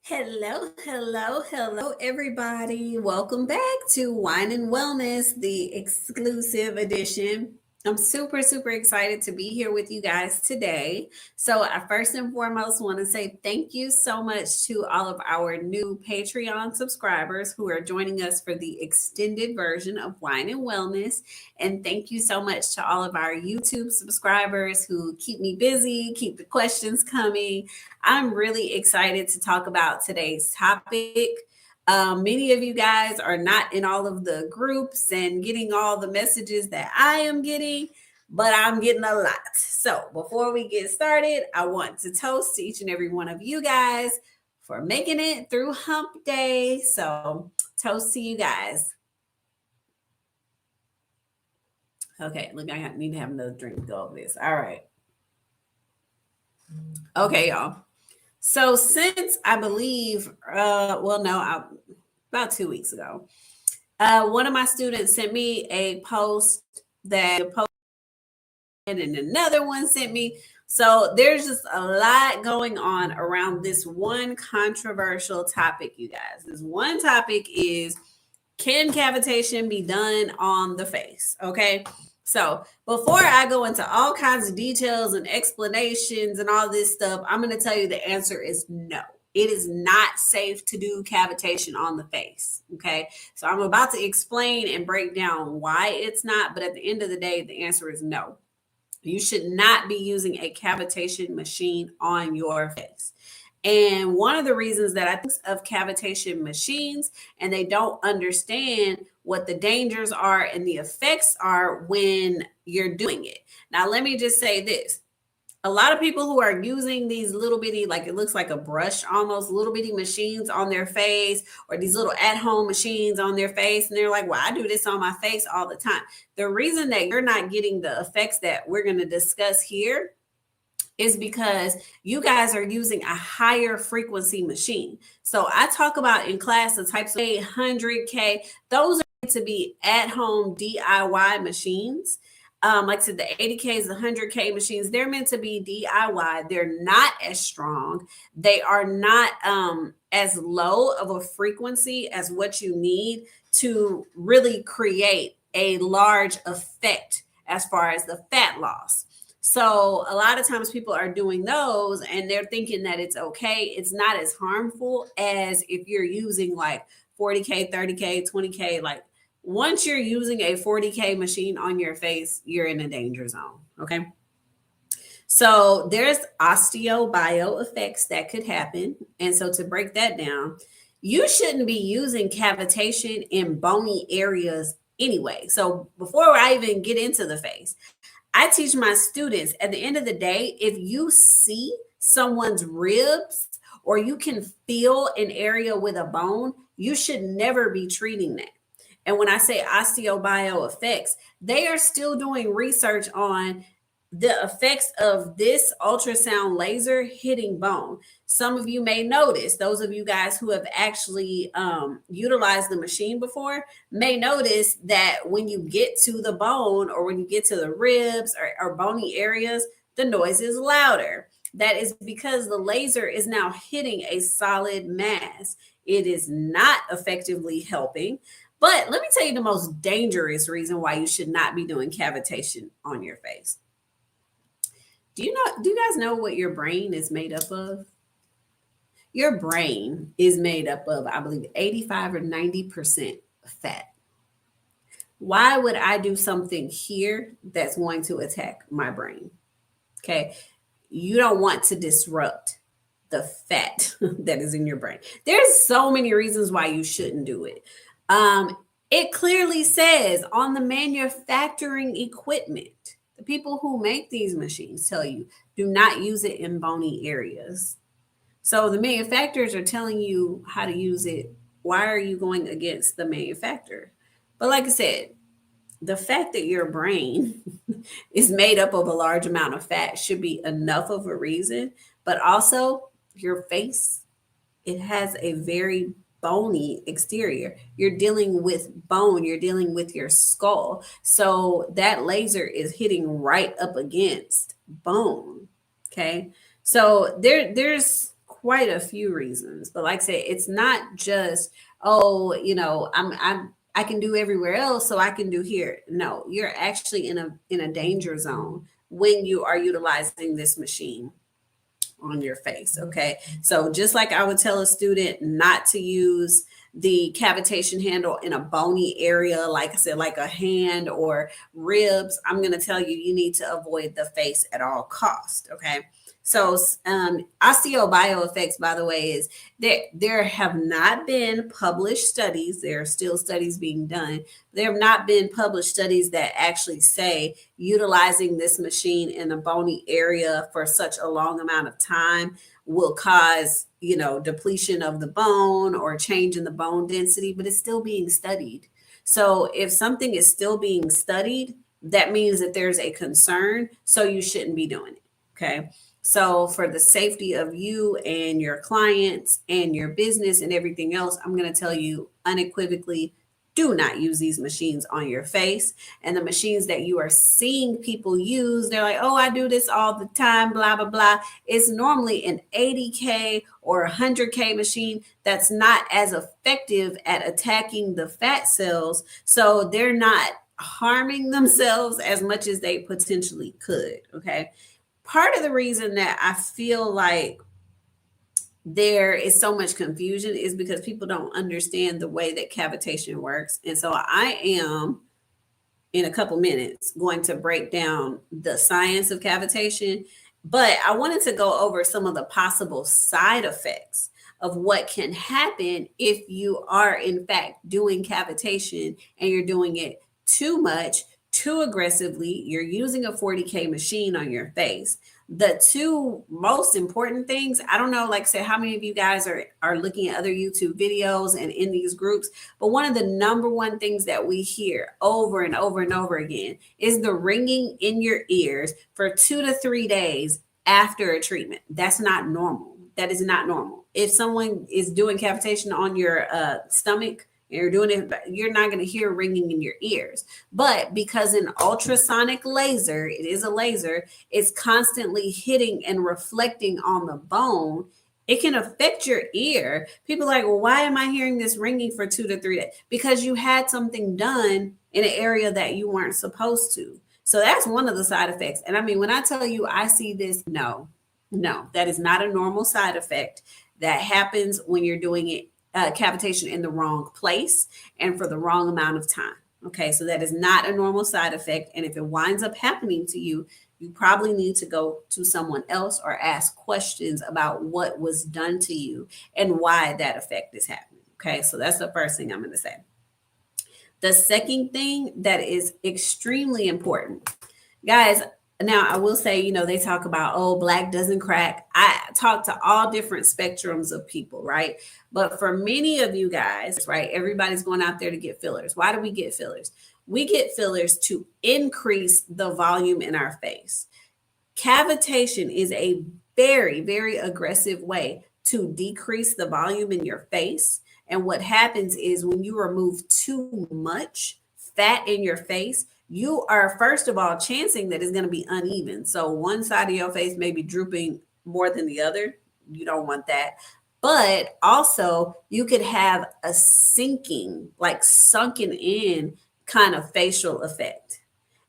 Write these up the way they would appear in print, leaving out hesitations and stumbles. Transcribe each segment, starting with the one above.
Hello, everybody. Welcome back to Wine and Wellness, the exclusive edition. I'm super excited to be here with you guys today. So, I first and foremost want to say thank you so much to all of our new Patreon subscribers who are joining us for the extended version of Wine and Wellness. And thank you so much to all of our YouTube subscribers who keep me busy, keep the questions coming. I'm really excited to talk about today's topic. Many of you guys are not in all of the groups and getting all the messages that I am getting, but I'm getting a lot. So before we get started, I want to toast to each and every one of you guys for making it through hump day. So toast to you guys. Okay, look, I need to have another drink to go over this. All right. Okay, y'all. So since I believe, about 2 weeks ago, one of my students sent me a post and another one sent me. So there's just a lot going on around this one controversial topic, you guys. This one topic is, can cavitation be done on the face? Okay. So before I go into all kinds of details and explanations and all this stuff, I'm going to tell you the answer is no. It is not safe to do cavitation on the face. Okay. So I'm about to explain and break down why it's not. But at the end of the day, the answer is no. You should not be using a cavitation machine on your face. And one of the reasons that I think of cavitation machines and they don't understand what the dangers are and the effects are when you're doing it. Now, let me just say this. A lot of people who are using these little bitty, like it looks like a brush, almost little bitty machines on their face, or these little at-home machines on their face. And they're like, well, I do this on my face all the time. The reason that you're not getting the effects that we're going to discuss here is because you guys are using a higher frequency machine. So I talk about in class the types of 100K, those are meant to be at-home DIY machines. Like I said, the 80Ks, the 100K machines, they're meant to be DIY. They're not as strong. They are not as low of a frequency as what you need to really create a large effect as far as the fat loss. So a lot of times people are doing those and they're thinking that it's okay. It's not as harmful as if you're using like 40K, 30K, 20K. Like once you're using a 40K machine on your face, you're in a danger zone. Okay. So there's osteobio effects that could happen. And so to break that down, you shouldn't be using cavitation in bony areas anyway. So before I even get into the face, I teach my students at the end of the day, if you see someone's ribs or you can feel an area with a bone, you should never be treating that. And when I say osteobio effects, they are still doing research on the effects of this ultrasound laser hitting bone. Some of you may notice, those of you guys who have actually utilized the machine before may notice that when you get to the bone or when you get to the ribs or bony areas, the noise is louder. That is because the laser is now hitting a solid mass. It is not effectively helping. But let me tell you the most dangerous reason why you should not be doing cavitation on your face. Do you guys know what your brain is made up of? Your brain is made up of, I believe, 85 or 90% fat. Why would I do something here that's going to attack my brain? Okay. You don't want to disrupt the fat that is in your brain. There's so many reasons why you shouldn't do it. It clearly says on the manufacturing equipment, the people who make these machines tell you, do not use it in bony areas. So the manufacturers are telling you how to use it. Why are you going against the manufacturer? But like I said, the fact that your brain is made up of a large amount of fat should be enough of a reason. But also your face, it has a very bony exterior. You're dealing with bone, you're dealing with your skull. So that laser is hitting right up against bone. Okay. So there's quite a few reasons. But like I said, it's not just, oh, I can do everywhere else, so I can do here. No, you're actually in a danger zone when you are utilizing this machine on your face. Okay. So just like I would tell a student not to use the cavitation handle in a bony area, like I said, like a hand or ribs, I'm going to tell you, you need to avoid the face at all cost. Okay. So osteobioeffects, by the way, is there have not been published studies. There are still studies being done. There have not been published studies that actually say utilizing this machine in a bony area for such a long amount of time will cause, depletion of the bone or change in the bone density, but it's still being studied. So if something is still being studied, that means that there's a concern, so you shouldn't be doing it. Okay. So for the safety of you and your clients and your business and everything else, I'm going to tell you unequivocally, do not use these machines on your face. And the machines that you are seeing people use, they're like, oh, I do this all the time, blah, blah, blah. It's normally an 80K or 100K machine that's not as effective at attacking the fat cells. So they're not harming themselves as much as they potentially could. Okay. Part of the reason that I feel like there is so much confusion is because people don't understand the way that cavitation works. And so I am, in a couple minutes, going to break down the science of cavitation, but I wanted to go over some of the possible side effects of what can happen if you are in fact doing cavitation and you're doing it too much, too aggressively. You're using a 40K machine on your face. The two most important things, I don't know, like I said, how many of you guys are looking at other YouTube videos and in these groups, but one of the number one things that we hear over and over and over again is the ringing in your ears for 2 to 3 days after a treatment. That's not normal. That is not normal. If someone is doing cavitation on your stomach, and you're doing it, you're not going to hear ringing in your ears. But because an ultrasonic laser, it is a laser, it's constantly hitting and reflecting on the bone, it can affect your ear. People are like, well, why am I hearing this ringing for 2 to 3 days? Because you had something done in an area that you weren't supposed to. So that's one of the side effects. And I mean, when I tell you I see this, no, that is not a normal side effect that happens when you're doing it. Cavitation in the wrong place and for the wrong amount of time. Okay, so that is not a normal side effect. And if it winds up happening to you, you probably need to go to someone else or ask questions about what was done to you and why that effect is happening. Okay, so that's the first thing I'm going to say. The second thing that is extremely important, guys. Now, I will say, they talk about, oh, black doesn't crack. I talk to all different spectrums of people, right? But for many of you guys, right, everybody's going out there to get fillers. Why do we get fillers? We get fillers to increase the volume in our face. Cavitation is a very, very aggressive way to decrease the volume in your face. And what happens is when you remove too much fat in your face, you are, first of all, chancing that it's going to be uneven. So one side of your face may be drooping more than the other. You don't want that. But also, you could have a sinking, like sunken in kind of facial effect.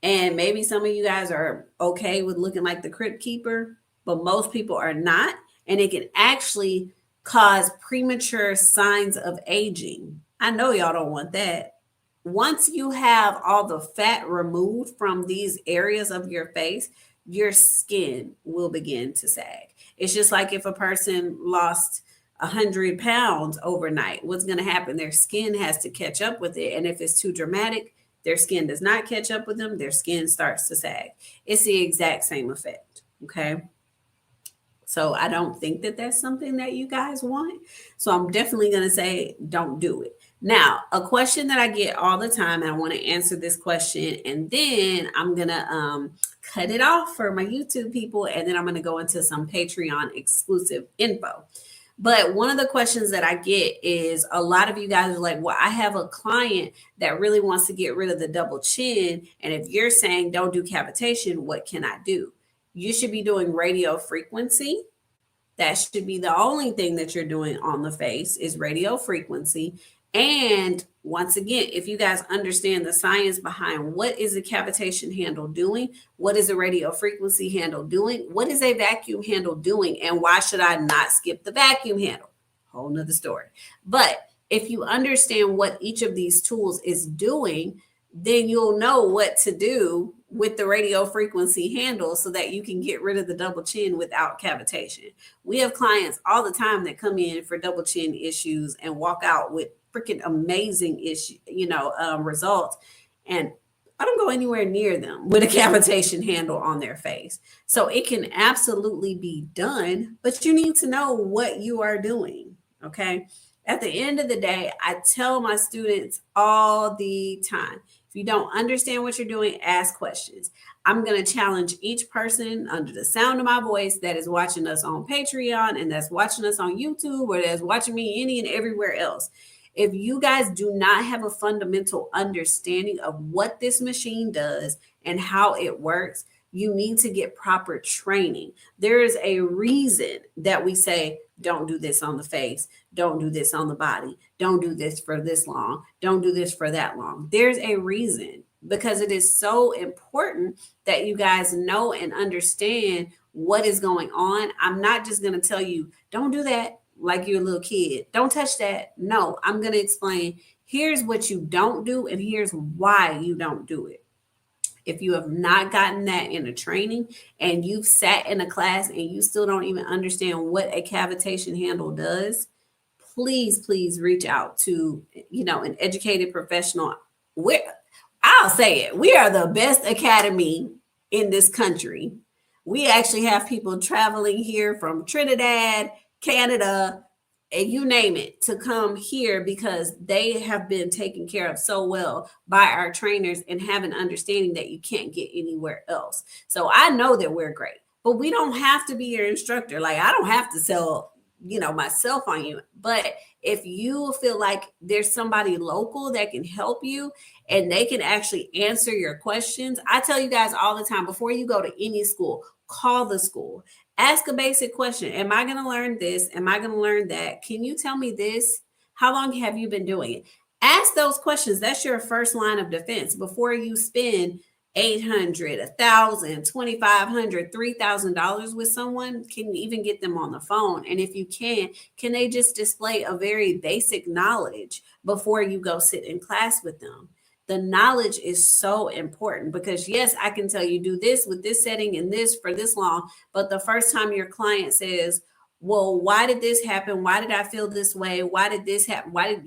And maybe some of you guys are okay with looking like the Crypt Keeper, but most people are not. And it can actually cause premature signs of aging. I know y'all don't want that. Once you have all the fat removed from these areas of your face, your skin will begin to sag. It's just like if a person lost 100 pounds overnight, what's going to happen? Their skin has to catch up with it. And if it's too dramatic, their skin does not catch up with them. Their skin starts to sag. It's the exact same effect. Okay. So I don't think that that's something that you guys want. So I'm definitely going to say, don't do it. Now, a question that I get all the time, and I want to answer this question, and then I'm going to cut it off for my YouTube people, and then I'm going to go into some Patreon exclusive info. But one of the questions that I get is a lot of you guys are like, well, I have a client that really wants to get rid of the double chin. And if you're saying don't do cavitation, what can I do? You should be doing radio frequency. That should be the only thing that you're doing on the face is radio frequency. And once again, if you guys understand the science behind what is a cavitation handle doing, what is a radio frequency handle doing, what is a vacuum handle doing, and why should I not skip the vacuum handle? Whole nother story. But if you understand what each of these tools is doing, then you'll know what to do with the radio frequency handle so that you can get rid of the double chin without cavitation. We have clients all the time that come in for double chin issues and walk out with freaking amazing results. And I don't go anywhere near them with a cavitation handle on their face. So it can absolutely be done, but you need to know what you are doing. Okay. At the end of the day, I tell my students all the time, if you don't understand what you're doing, ask questions. I'm going to challenge each person under the sound of my voice that is watching us on Patreon and that's watching us on YouTube or that's watching me any and everywhere else. If you guys do not have a fundamental understanding of what this machine does and how it works, you need to get proper training. There is a reason that we say, don't do this on the face, don't do this on the body, don't do this for this long, don't do this for that long. There's a reason, because it is so important that you guys know and understand what is going on. I'm not just going to tell you, don't do that like you're a little kid. Don't touch that. No, I'm going to explain, here's what you don't do and here's why you don't do it. If you have not gotten that in a training and you've sat in a class and you still don't even understand what a cavitation handle does, please reach out to, an educated professional. I'll say it. We are the best academy in this country. We actually have people traveling here from Trinidad, Canada, and you name it, to come here because they have been taken care of so well by our trainers and have an understanding that you can't get anywhere else. So I know that we're great, but we don't have to be your instructor. Like, I don't have to sell, myself on you. But if you feel like there's somebody local that can help you and they can actually answer your questions, I tell you guys all the time, before you go to any school, call the school. Ask a basic question. Am I going to learn this? Am I going to learn that? Can you tell me this? How long have you been doing it? Ask those questions. That's your first line of defense before you spend $800, $1,000, $2,500, $3,000 with someone. Can you even get them on the phone? And if you can they just display a very basic knowledge before you go sit in class with them? The knowledge is so important because, yes, I can tell you do this with this setting and this for this long. But the first time your client says, well, why did this happen? Why did I feel this way? Why did this happen? Why did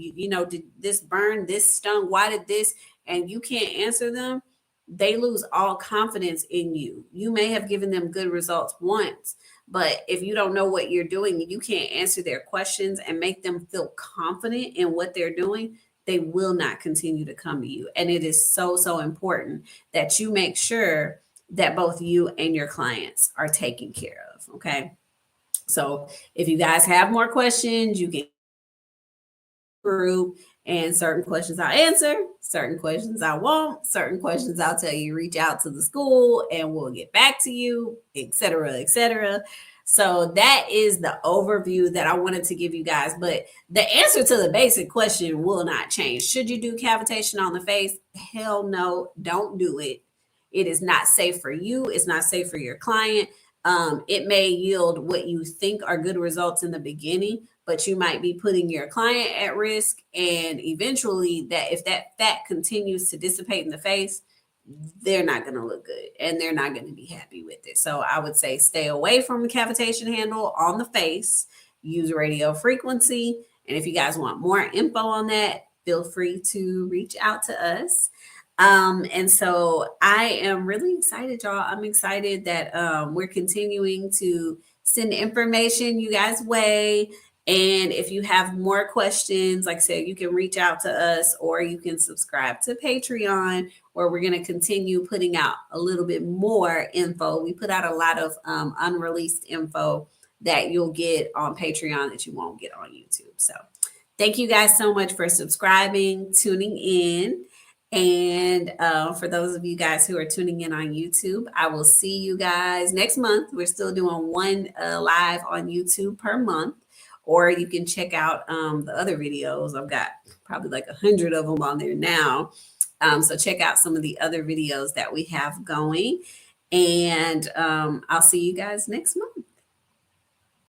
did this burn? This stung? Why did this? And you can't answer them. They lose all confidence in you. You may have given them good results once, but if you don't know what you're doing, you can't answer their questions and make them feel confident in what they're doing, they will not continue to come to you. And it is so important that you make sure that both you and your clients are taken care of. Okay. So if you guys have more questions, you can group, and certain questions I'll answer, certain questions I won't, certain questions I'll tell you, reach out to the school and we'll get back to you, etc., etc. So that is the overview that I wanted to give you guys. But the answer to the basic question will not change. Should you do cavitation on the face? Hell no, don't do it. It is not safe for you. It's not safe for your client. It may yield what you think are good results in the beginning, but you might be putting your client at risk. And eventually, that if that fat continues to dissipate in the face, they're not going to look good and they're not going to be happy with it. So I would say stay away from a cavitation handle on the face, use radio frequency. And if you guys want more info on that, feel free to reach out to us. And so I am really excited, y'all. I'm excited that we're continuing to send information you guys' way. And if you have more questions, like I said, you can reach out to us or you can subscribe to Patreon, where we're going to continue putting out a little bit more info. We put out a lot of unreleased info that you'll get on Patreon that you won't get on YouTube. So thank you guys so much for subscribing, tuning in. And for those of you guys who are tuning in on YouTube, I will see you guys next month. We're still doing one live on YouTube per month, or you can check out the other videos. I've got probably like 100 of them on there now. So check out some of the other videos that we have going. And I'll see you guys next month.